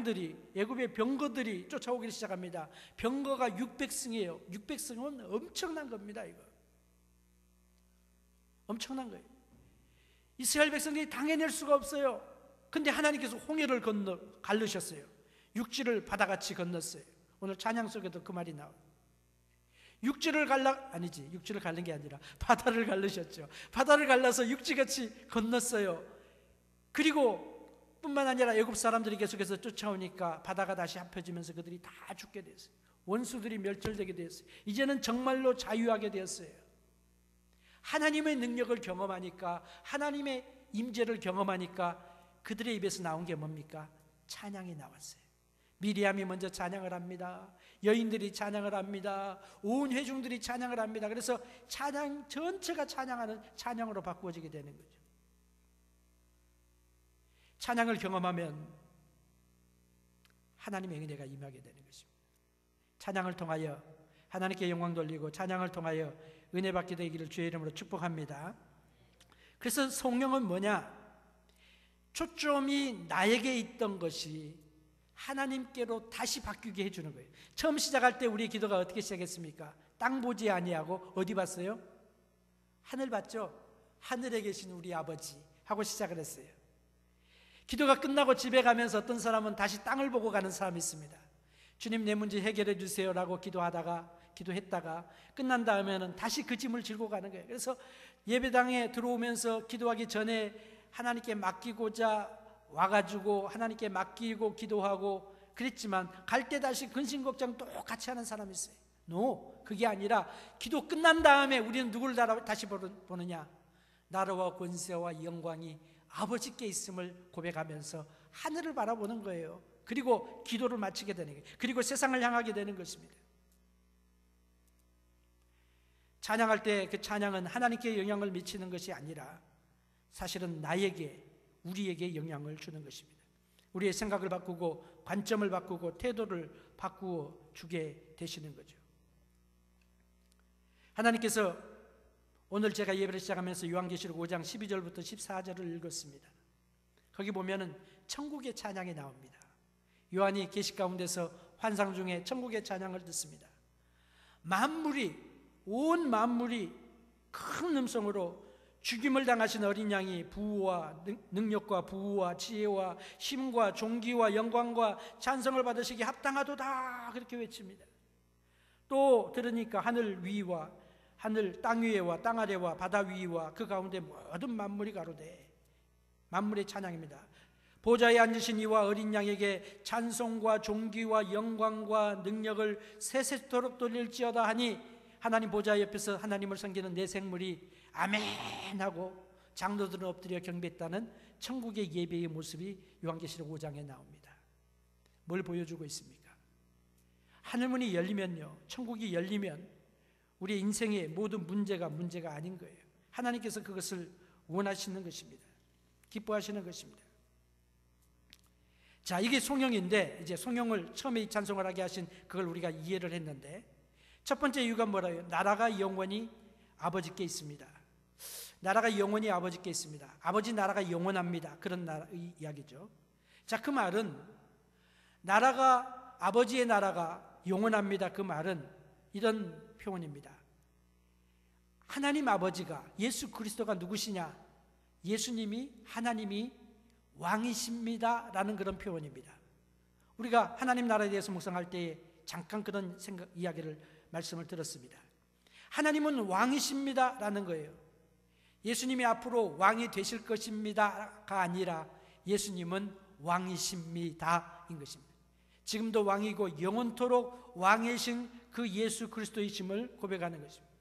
양들이, 애굽의 병거들이 쫓아오기 시작합니다. 병거가 600승이에요. 600승은 엄청난 겁니다. 이거 엄청난 거예요. 이스라엘 백성들이 당해낼 수가 없어요. 근데 하나님께서 홍해를 가르셨어요. 육지를 바다같이 건넜어요. 오늘 찬양 속에도 그 말이 나와요. 육지를 가른 게 아니라 바다를 가르셨죠. 바다를 갈라서 육지같이 건넜어요. 그리고 뿐만 아니라 애굽 사람들이 계속해서 쫓아오니까 바다가 다시 합혀지면서 그들이 다 죽게 됐어요. 원수들이 멸절되게 되었어요. 이제는 정말로 자유하게 되었어요. 하나님의 능력을 경험하니까, 하나님의 임재를 경험하니까 그들의 입에서 나온 게 뭡니까? 찬양이 나왔어요. 미리암이 먼저 찬양을 합니다. 여인들이 찬양을 합니다. 온 회중들이 찬양을 합니다. 그래서 찬양 전체가 찬양하는 찬양으로 바꾸어지게 되는 거죠. 찬양을 경험하면 하나님의 은혜가 임하게 되는 것입니다. 찬양을 통하여 하나님께 영광 돌리고, 찬양을 통하여 은혜 받게 되기를 주의 이름으로 축복합니다. 그래서 성령은 뭐냐? 초점이 나에게 있던 것이 하나님께로 다시 바뀌게 해주는 거예요. 처음 시작할 때 우리의 기도가 어떻게 시작했습니까? 땅 보지 아니하고 어디 봤어요? 하늘 봤죠? 하늘에 계신 우리 아버지 하고 시작을 했어요. 기도가 끝나고 집에 가면서 어떤 사람은 다시 땅을 보고 가는 사람이 있습니다. 주님, 내 문제 해결해 주세요라고 기도했다가 끝난 다음에는 다시 그 짐을 지고 가는 거예요. 그래서 예배당에 들어오면서 기도하기 전에 하나님께 맡기고자 와가지고 하나님께 맡기고 기도하고 그랬지만 갈 때 다시 근심걱정 똑같이 하는 사람이 있어요. 그게 아니라 기도 끝난 다음에 우리는 누구를 다시 보느냐? 나라와 권세와 영광이 아버지께 있음을 고백하면서 하늘을 바라보는 거예요. 그리고 기도를 마치게 되는 거예요. 그리고 세상을 향하게 되는 것입니다. 찬양할 때 그 찬양은 하나님께 영향을 미치는 것이 아니라 사실은 우리에게 영향을 주는 것입니다. 우리의 생각을 바꾸고 관점을 바꾸고 태도를 바꾸어 주게 되시는 거죠. 하나님께서 오늘 제가 예배를 시작하면서 요한계시록 5장 12절부터 14절을 읽었습니다. 거기 보면은 천국의 찬양이 나옵니다. 요한이 계시 가운데서 환상 중에 천국의 찬양을 듣습니다. 온 만물이 큰 음성으로 죽임을 당하신 어린 양이 부와 능력과 부와 지혜와 힘과 존귀와 영광과 찬성을 받으시기에 합당하도다 그렇게 외칩니다. 또 들으니까 하늘 위와 땅 위에와 땅 아래와 바다 위와 그 가운데 모든 만물이 가로되, 만물의 찬양입니다. 보좌에 앉으신 이와 어린 양에게 찬송과 존귀와 영광과 능력을 세세토록 돌릴지어다 하니, 하나님 보좌 옆에서 하나님을 섬기는 네 생물이 아멘 하고 장로들은 엎드려 경배했다는 천국의 예배의 모습이 요한계시록 5장에 나옵니다. 뭘 보여주고 있습니까? 하늘문이 열리면요, 천국이 열리면 우리의 인생의 모든 문제가 아닌 거예요. 하나님께서 그것을 원하시는 것입니다. 기뻐하시는 것입니다. 자, 이게 송영인데, 이제 송영을 처음에 이 찬송을 하게 하신 그걸 우리가 이해를 했는데, 첫 번째 이유가 뭐라요? 나라가 영원히 아버지께 있습니다. 나라가 영원히 아버지께 있습니다. 아버지 나라가 영원합니다. 그런 이야기죠. 자, 그 말은 아버지의 나라가 영원합니다. 그 말은 이런 표현입니다. 하나님 아버지가, 예수 그리스도가 누구시냐? 예수님이 하나님이 왕이십니다 라는 그런 표현입니다. 우리가 하나님 나라에 대해서 묵상할 때에 잠깐 그런 말씀을 들었습니다. 하나님은 왕이십니다 라는 거예요. 예수님이 앞으로 왕이 되실 것입니다가 아니라 예수님은 왕이십니다 인 것입니다. 지금도 왕이고 영원토록 왕이신 그 예수 그리스도이심을 고백하는 것입니다.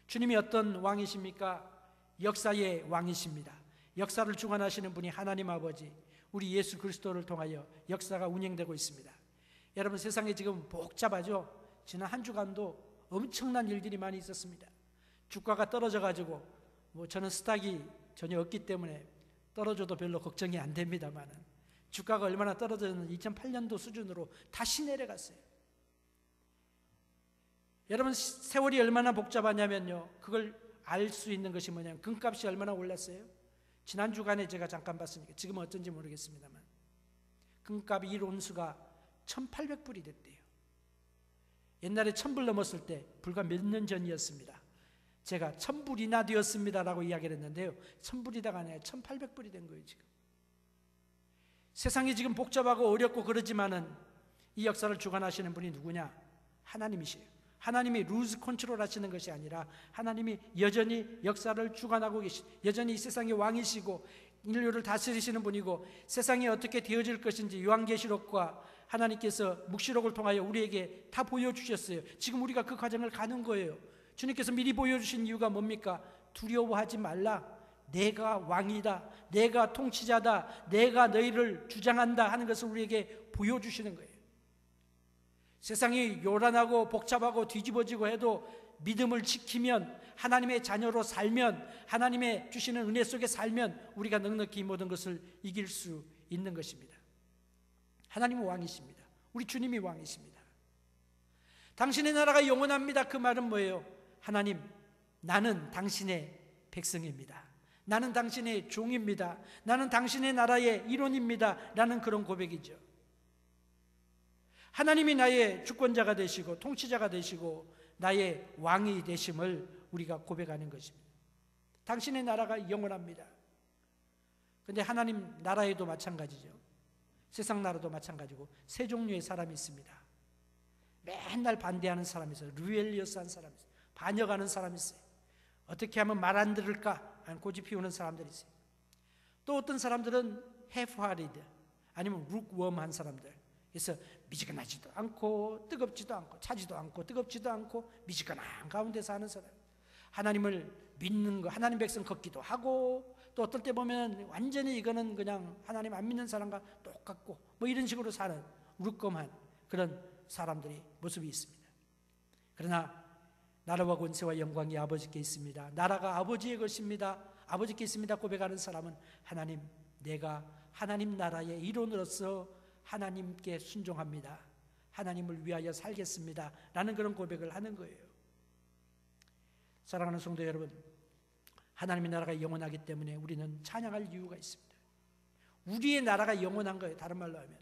주님이 어떤 왕이십니까? 역사의 왕이십니다. 역사를 주관하시는 분이 하나님 아버지, 우리 예수 그리스도를 통하여 역사가 운행되고 있습니다. 여러분, 세상에 지금 복잡하죠? 지난 한 주간도 엄청난 일들이 많이 있었습니다. 주가가 떨어져가지고 저는 스탁이 전혀 없기 때문에 떨어져도 별로 걱정이 안 됩니다만, 주가가 얼마나 떨어졌는지 2008년도 수준으로 다시 내려갔어요. 여러분, 세월이 얼마나 복잡하냐면요, 그걸 알 수 있는 것이 뭐냐면 금값이 얼마나 올랐어요. 지난 주간에 제가 잠깐 봤으니까 지금은 어쩐지 모르겠습니다만 금값이 1온수가 1,800불이 됐대요. 옛날에 1,000불 넘었을 때 불과 몇 년 전이었습니다. 제가 1,000불이나 되었습니다라고 이야기를 했는데요, 1,000불이다가 아니라 1,800불이 된 거예요. 지금 세상이 지금 복잡하고 어렵고 그러지만은 이 역사를 주관하시는 분이 누구냐? 하나님이시에요. 하나님이 루즈 컨트롤 하시는 것이 아니라 하나님이 여전히 역사를 주관하고 여전히 이 세상의 왕이시고 인류를 다스리시는 분이고, 세상이 어떻게 되어질 것인지 요한계시록과 하나님께서 묵시록을 통하여 우리에게 다 보여주셨어요. 지금 우리가 그 과정을 가는 거예요. 주님께서 미리 보여주신 이유가 뭡니까? 두려워하지 말라. 내가 왕이다. 내가 통치자다. 내가 너희를 주장한다 하는 것을 우리에게 보여주시는 거예요. 세상이 요란하고 복잡하고 뒤집어지고 해도 믿음을 지키면, 하나님의 자녀로 살면, 하나님의 주시는 은혜 속에 살면 우리가 넉넉히 모든 것을 이길 수 있는 것입니다. 하나님은 왕이십니다. 우리 주님이 왕이십니다. 당신의 나라가 영원합니다. 그 말은 뭐예요? 하나님, 나는 당신의 백성입니다. 나는 당신의 종입니다. 나는 당신의 나라의 일원입니다. 라는 그런 고백이죠. 하나님이 나의 주권자가 되시고 통치자가 되시고 나의 왕이 되심을 우리가 고백하는 것입니다. 당신의 나라가 영원합니다. 그런데 하나님 나라에도 마찬가지죠. 세상 나라도 마찬가지고 세 종류의 사람이 있습니다. 맨날 반대하는 사람이 있어요. 르벨리어스한 사람이 있어요. 반역하는 사람이 있어요. 어떻게 하면 말 안 들을까 하는 고집 피우는 사람들이 있어요. 또 어떤 사람들은 half-hearted, 아니면 lukewarm한 사람들. 그래서 미지근하지도 않고 뜨겁지도 않고 차지도 않고 뜨겁지도 않고 미지근한 가운데 사는 사람. 하나님을 믿는 거, 하나님 백성 걷기도 하고, 또 어떨 때 보면 완전히 이거는 그냥 하나님 안 믿는 사람과 똑같고 뭐 이런 식으로 사는 루컴한 그런 사람들이 모습이 있습니다. 그러나 나라와 권세와 영광이 아버지께 있습니다. 나라가 아버지의 것입니다. 아버지께 있습니다. 고백하는 사람은 하나님, 내가 하나님 나라의 일원으로서 하나님께 순종합니다. 하나님을 위하여 살겠습니다. 라는 그런 고백을 하는 거예요. 사랑하는 성도 여러분, 하나님의 나라가 영원하기 때문에 우리는 찬양할 이유가 있습니다. 우리의 나라가 영원한 거예요. 다른 말로 하면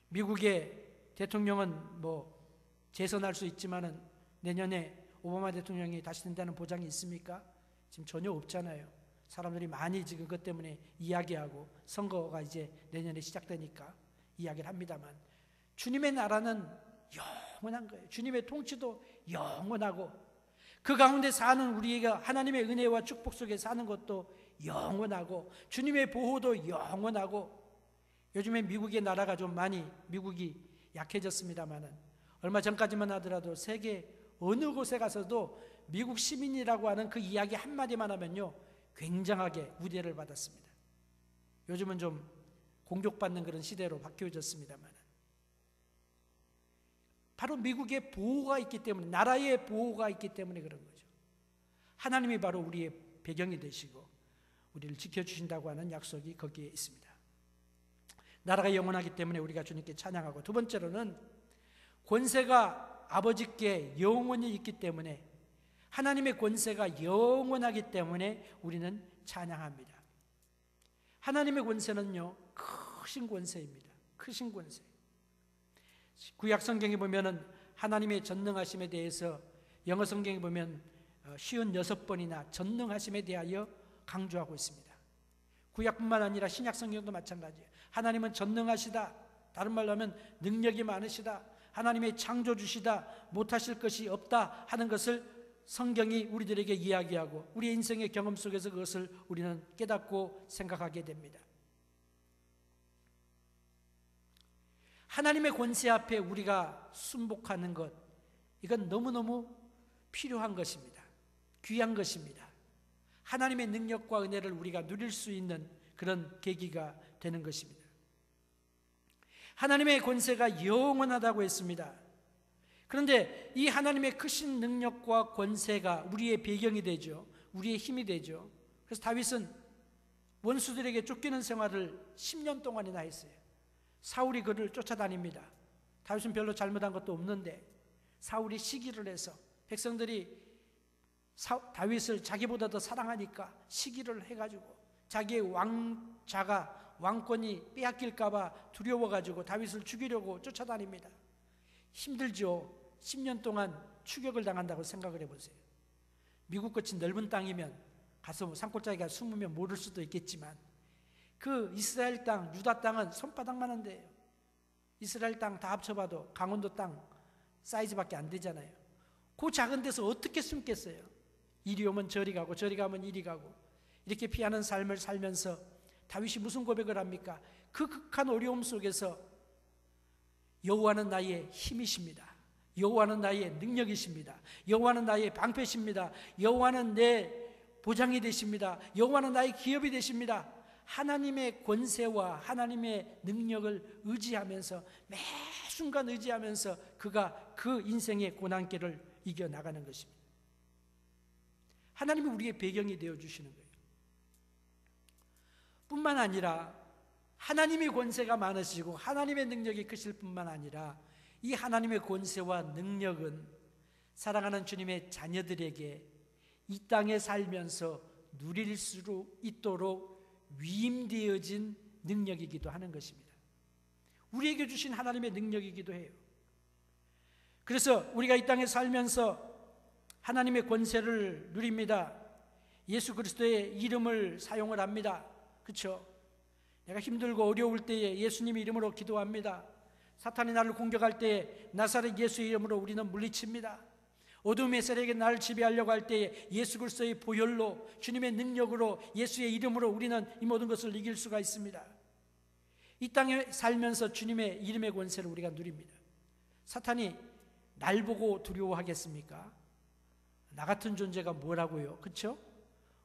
미국의 대통령은 뭐 재선할 수 있지만은 내년에 오바마 대통령이 다시 된다는 보장이 있습니까? 지금 전혀 없잖아요. 사람들이 많이 지금 그것 때문에 이야기하고, 선거가 이제 내년에 시작되니까 이야기를 합니다만, 주님의 나라는 영원한 거예요. 주님의 통치도 영원하고, 그 가운데 사는 우리가 하나님의 은혜와 축복 속에 사는 것도 영원하고, 주님의 보호도 영원하고. 요즘에 미국의 나라가 좀 많이, 미국이 약해졌습니다만은 얼마 전까지만 하더라도 세계 어느 곳에 가서도 미국 시민이라고 하는 그 이야기 한마디만 하면요 굉장하게 우대를 받았습니다. 요즘은 좀 공격받는 그런 시대로 바뀌어졌습니다만, 바로 미국의 보호가 있기 때문에, 나라의 보호가 있기 때문에 그런 거죠. 하나님이 바로 우리의 배경이 되시고 우리를 지켜주신다고 하는 약속이 거기에 있습니다. 나라가 영원하기 때문에 우리가 주님께 찬양하고, 두 번째로는 권세가 아버지께 영원히 있기 때문에, 하나님의 권세가 영원하기 때문에 우리는 찬양합니다. 하나님의 권세는요 크신 권세입니다. 크신 권세. 구약 성경에 보면은 하나님의 전능하심에 대해서 영어 성경에 보면 56번이나 전능하심에 대하여 강조하고 있습니다. 구약뿐만 아니라 신약 성경도 마찬가지예요. 하나님은 전능하시다. 다른 말로 하면 능력이 많으시다. 하나님의 창조주시다. 못하실 것이 없다 하는 것을 성경이 우리들에게 이야기하고, 우리의 인생의 경험 속에서 그것을 우리는 깨닫고 생각하게 됩니다. 하나님의 권세 앞에 우리가 순복하는 것, 이건 너무너무 필요한 것입니다. 귀한 것입니다. 하나님의 능력과 은혜를 우리가 누릴 수 있는 그런 계기가 되는 것입니다. 하나님의 권세가 영원하다고 했습니다. 그런데 이 하나님의 크신 능력과 권세가 우리의 배경이 되죠. 우리의 힘이 되죠. 그래서 다윗은 원수들에게 쫓기는 생활을 10년 동안이나 했어요. 사울이 그를 쫓아다닙니다. 다윗은 별로 잘못한 것도 없는데 사울이 시기를 해서, 백성들이 다윗을 자기보다 더 사랑하니까 시기를 해가지고 자기의 왕자가 왕권이 빼앗길까봐 두려워가지고 다윗을 죽이려고 쫓아다닙니다. 힘들죠. 10년 동안 추격을 당한다고 생각을 해보세요. 미국 같이 넓은 땅이면 가서 산골짜기가 숨으면 모를 수도 있겠지만 그 이스라엘 땅, 유다 땅은 손바닥만한 데예요. 이스라엘 땅 다 합쳐봐도 강원도 땅 사이즈밖에 안 되잖아요. 그 작은 데서 어떻게 숨겠어요? 이리 오면 저리 가고 저리 가면 이리 가고 이렇게 피하는 삶을 살면서 다윗이 무슨 고백을 합니까? 그 극한 어려움 속에서 여호와는 나의 힘이십니다. 여호와는 나의 능력이십니다. 여호와는 나의 방패십니다. 여호와는 내 보장이 되십니다. 여호와는 나의 기업이 되십니다. 하나님의 권세와 하나님의 능력을 의지하면서 매 순간 의지하면서 그가 그 인생의 고난길을 이겨나가는 것입니다. 하나님이 우리의 배경이 되어주시는 거예요. 뿐만 아니라 하나님의 권세가 많으시고 하나님의 능력이 크실 뿐만 아니라 이 하나님의 권세와 능력은 사랑하는 주님의 자녀들에게 이 땅에 살면서 누릴 수 있도록 위임되어진 능력이기도 하는 것입니다. 우리에게 주신 하나님의 능력이기도 해요. 그래서 우리가 이 땅에 살면서 하나님의 권세를 누립니다. 예수 그리스도의 이름을 사용을 합니다. 그렇죠? 내가 힘들고 어려울 때에 예수님의 이름으로 기도합니다. 사탄이 나를 공격할 때에 나사렛 예수의 이름으로 우리는 물리칩니다. 어둠의 세력이 나를 지배하려고 할 때에 예수 그리스도의 보혈로 주님의 능력으로 예수의 이름으로 우리는 이 모든 것을 이길 수가 있습니다. 이 땅에 살면서 주님의 이름의 권세를 우리가 누립니다. 사탄이 날 보고 두려워하겠습니까? 나 같은 존재가 뭐라고요? 그렇죠?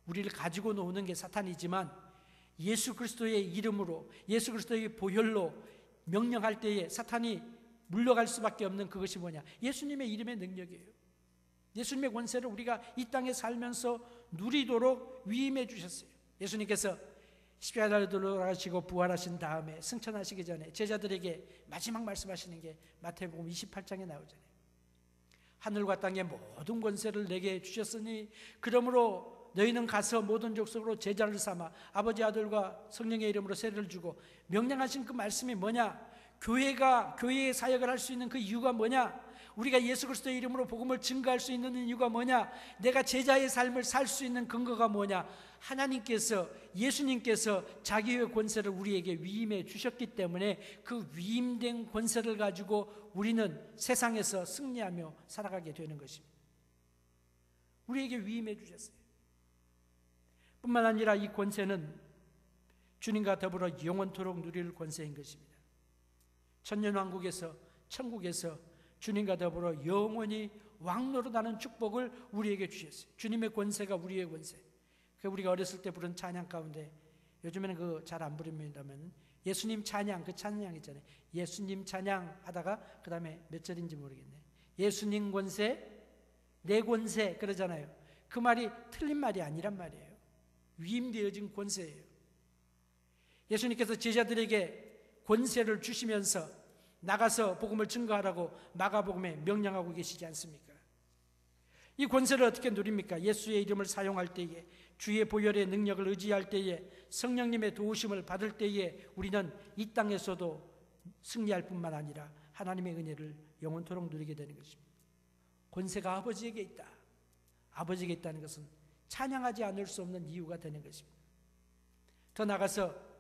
우리를 가지고 노는 게 사탄이지만 예수 그리스도의 이름으로 예수 그리스도의 보혈로 명령할 때에 사탄이 물러갈 수밖에 없는 그것이 뭐냐? 예수님의 이름의 능력이에요. 예수님의 권세를 우리가 이 땅에 살면서 누리도록 위임해 주셨어요. 예수님께서 십자가에 돌아가시고 부활하신 다음에 승천하시기 전에 제자들에게 마지막 말씀하시는 게 마태복음 28장에 나오잖아요. 하늘과 땅의 모든 권세를 내게 주셨으니 그러므로 너희는 가서 모든 족속으로 제자를 삼아 아버지 아들과 성령의 이름으로 세례를 주고 명령하신 그 말씀이 뭐냐? 교회가 교회의 사역을 할 수 있는 그 이유가 뭐냐? 우리가 예수 그리스도의 이름으로 복음을 증거할 수 있는 이유가 뭐냐? 내가 제자의 삶을 살 수 있는 근거가 뭐냐? 하나님께서 예수님께서 자기의 권세를 우리에게 위임해 주셨기 때문에 그 위임된 권세를 가지고 우리는 세상에서 승리하며 살아가게 되는 것입니다. 우리에게 위임해 주셨어요. 뿐만 아니라 이 권세는 주님과 더불어 영원토록 누릴 권세인 것입니다. 천년왕국에서 천국에서 주님과 더불어 영원히 왕노릇하는 축복을 우리에게 주셨어요. 주님의 권세가 우리의 권세. 그 우리가 어렸을 때 부른 찬양 가운데 요즘에는 그 잘 안 부릅니다만 예수님 찬양, 그 찬양 있잖아요. 예수님 찬양 하다가 그 다음에 몇 절인지 모르겠네. 예수님 권세, 내 권세 그러잖아요. 그 말이 틀린 말이 아니란 말이에요. 위임되어진 권세예요. 예수님께서 제자들에게 권세를 주시면서 나가서 복음을 증거하라고 마가복음에 명령하고 계시지 않습니까? 이 권세를 어떻게 누립니까? 예수의 이름을 사용할 때에, 주의 보혈의 능력을 의지할 때에, 성령님의 도우심을 받을 때에 우리는 이 땅에서도 승리할 뿐만 아니라 하나님의 은혜를 영원토록 누리게 되는 것입니다. 권세가 아버지에게 있다. 아버지에게 있다는 것은 찬양하지 않을 수 없는 이유가 되는 것입니다. 더 나아가서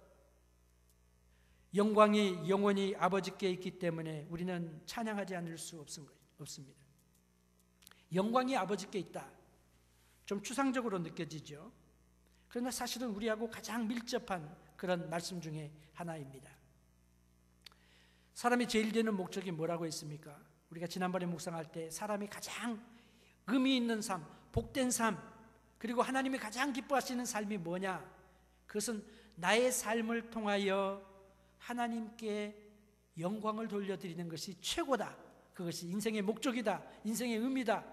영광이 영원히 아버지께 있기 때문에 우리는 찬양하지 않을 수 없습니다. 영광이 아버지께 있다. 좀 추상적으로 느껴지죠. 그러나 사실은 우리하고 가장 밀접한 그런 말씀 중에 하나입니다. 사람이 제일 되는 목적이 뭐라고 했습니까? 우리가 지난번에 묵상할 때 사람이 가장 의미 있는 삶, 복된 삶, 그리고 하나님이 가장 기뻐하시는 삶이 뭐냐? 그것은 나의 삶을 통하여 하나님께 영광을 돌려드리는 것이 최고다. 그것이 인생의 목적이다. 인생의 의미다.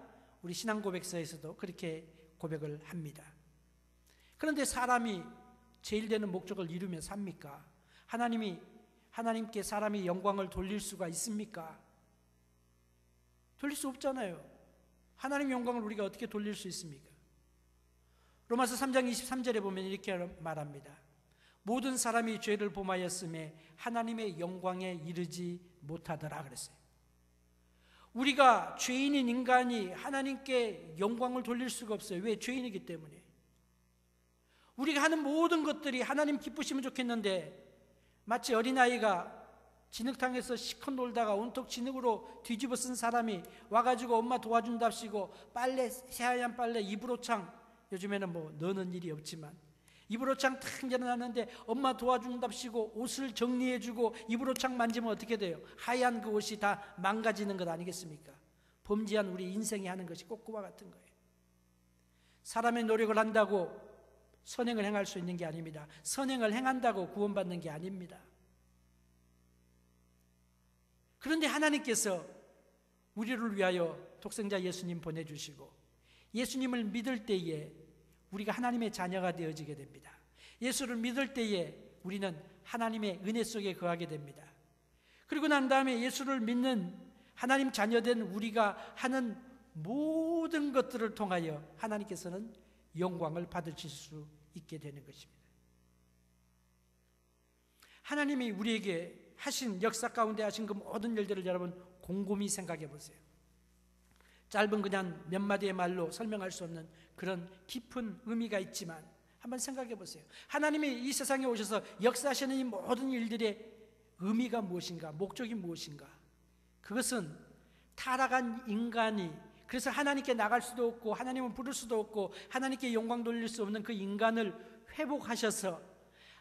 우리 신앙 고백서에서도 그렇게 고백을 합니다. 그런데 사람이 제일 되는 목적을 이루며 삽니까? 하나님께 사람이 영광을 돌릴 수가 있습니까? 돌릴 수 없잖아요. 하나님 영광을 우리가 어떻게 돌릴 수 있습니까? 로마서 3장 23절에 보면 이렇게 말합니다. 모든 사람이 죄를 범하였음에 하나님의 영광에 이르지 못하더라 그랬어요. 우리가 죄인인 인간이 하나님께 영광을 돌릴 수가 없어요. 왜? 죄인이기 때문에. 우리가 하는 모든 것들이 하나님 기쁘시면 좋겠는데, 마치 어린아이가 진흙탕에서 시컷 놀다가 온통 진흙으로 뒤집어 쓴 사람이 와가지고 엄마 도와준답시고 빨래, 새하얀 빨래 이불옷창, 요즘에는 뭐 넣는 일이 없지만 이불옷창 탁 열어놨는데 엄마 도와준답시고 옷을 정리해주고 이불옷창 만지면 어떻게 돼요? 하얀 그 옷이 다 망가지는 것 아니겠습니까? 범죄한 우리 인생이 하는 것이 꼭 그와 같은 거예요. 사람의 노력을 한다고 선행을 행할 수 있는 게 아닙니다. 선행을 행한다고 구원받는 게 아닙니다. 그런데 하나님께서 우리를 위하여 독생자 예수님 보내주시고 예수님을 믿을 때에 우리가 하나님의 자녀가 되어지게 됩니다. 예수를 믿을 때에 우리는 하나님의 은혜 속에 거하게 됩니다. 그리고 난 다음에 예수를 믿는 하나님 자녀된 우리가 하는 모든 것들을 통하여 하나님께서는 영광을 받으실 수 있게 되는 것입니다. 하나님이 우리에게 하신 역사 가운데 하신 그 모든 일들을 여러분 곰곰이 생각해 보세요. 짧은 그냥 몇 마디의 말로 설명할 수 없는 그런 깊은 의미가 있지만 한번 생각해 보세요. 하나님이 이 세상에 오셔서 역사하시는 이 모든 일들의 의미가 무엇인가? 목적이 무엇인가? 그것은 타락한 인간이, 그래서 하나님께 나갈 수도 없고 하나님을 부를 수도 없고 하나님께 영광 돌릴 수 없는 그 인간을 회복하셔서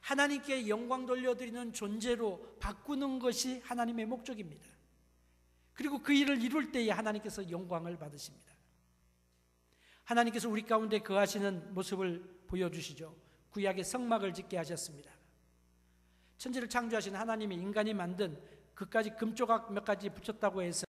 하나님께 영광 돌려드리는 존재로 바꾸는 것이 하나님의 목적입니다. 그리고 그 일을 이룰 때에 하나님께서 영광을 받으십니다. 하나님께서 우리 가운데 거하시는 모습을 보여주시죠. 구약의 성막을 짓게 하셨습니다. 천지를 창조하신 하나님이 인간이 만든 그까지 금조각 몇 가지 붙였다고 해서